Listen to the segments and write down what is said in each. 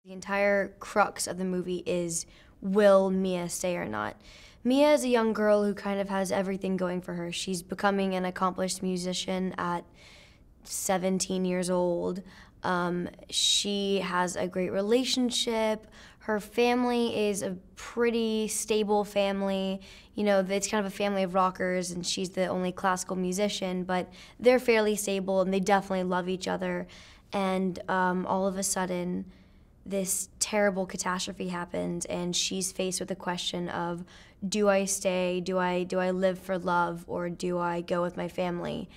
The entire crux of the movie is, will Mia stay or not? Mia is a young girl who kind of has everything going for her. She's becoming an accomplished musician at 17 years old. She has a great relationship. Her family is a pretty stable family. You know, it's kind of a family of rockers, and she's the only classical musician, but they're fairly stable, and they definitely love each other. And all of a sudden, this terrible catastrophe happens, and she's faced with the question of, do I stay, do I live for love, or do I go with my family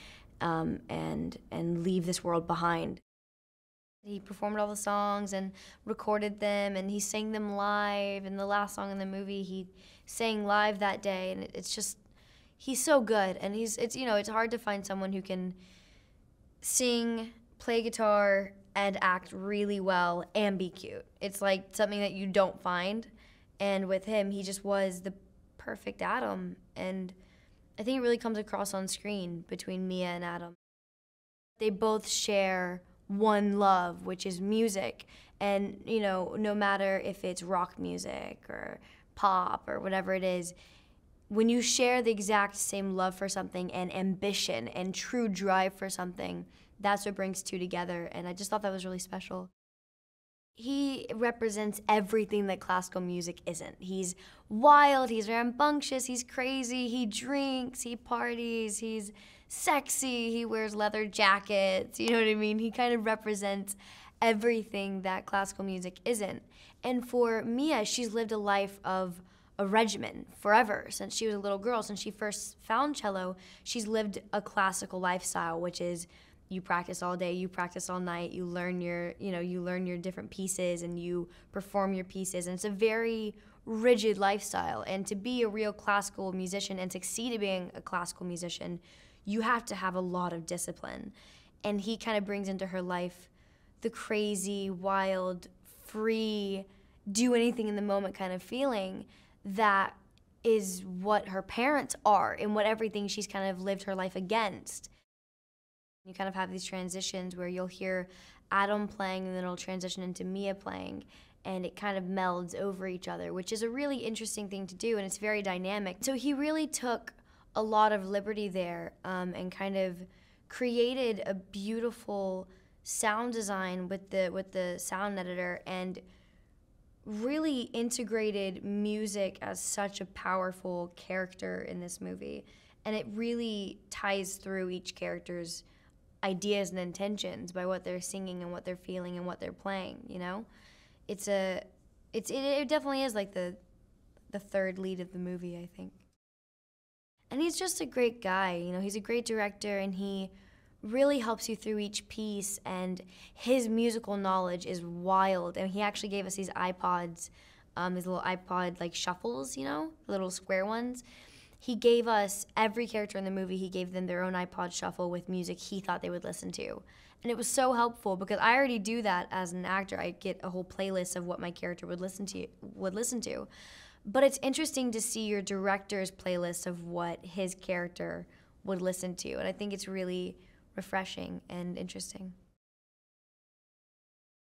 and leave this world behind? He performed all the songs and recorded them, and he sang them live, and the last song in the movie he sang live that day, and it's just, he's so good, and it's hard to find someone who can sing, play guitar, and act really well and be cute. It's like something that you don't find, and with him, he just was the perfect Adam, and I think it really comes across on screen between Mia and Adam. They both share one love, which is music, and no matter if it's rock music or pop or whatever it is, when you share the exact same love for something and ambition and true drive for something, that's what brings two together, and I just thought that was really special. He represents everything that classical music isn't. He's wild, he's rambunctious, he's crazy, he drinks, he parties, he's sexy, he wears leather jackets, you know what I mean? He kind of represents everything that classical music isn't. And for Mia, she's lived a life of a regimen forever since she was a little girl. Since she first found cello, she's lived a classical lifestyle, which is you practice all day, you practice all night, you learn your different pieces, and you perform your pieces, and it's a very rigid lifestyle. And to be a real classical musician and succeed at being a classical musician, you have to have a lot of discipline. And he kind of brings into her life the crazy, wild, free, do anything in the moment kind of feeling that is what her parents are and what everything she's kind of lived her life against. You kind of have these transitions where you'll hear Adam playing and then it'll transition into Mia playing, and it kind of melds over each other, which is a really interesting thing to do, and it's very dynamic. So he really took a lot of liberty there and kind of created a beautiful sound design with the sound editor, and really integrated music as such a powerful character in this movie. And it really ties through each character's ideas and intentions by what they're singing and what they're feeling and what they're playing, you know? It definitely is like the third lead of the movie, I think. And he's just a great guy, he's a great director, and he really helps you through each piece, and his musical knowledge is wild. And he actually gave us these iPods, these little iPod like shuffles, the little square ones. He gave us, every character in the movie, he gave them their own iPod shuffle with music he thought they would listen to. And it was so helpful because I already do that as an actor. I get a whole playlist of what my character would listen to. But it's interesting to see your director's playlist of what his character would listen to. And I think it's really refreshing and interesting.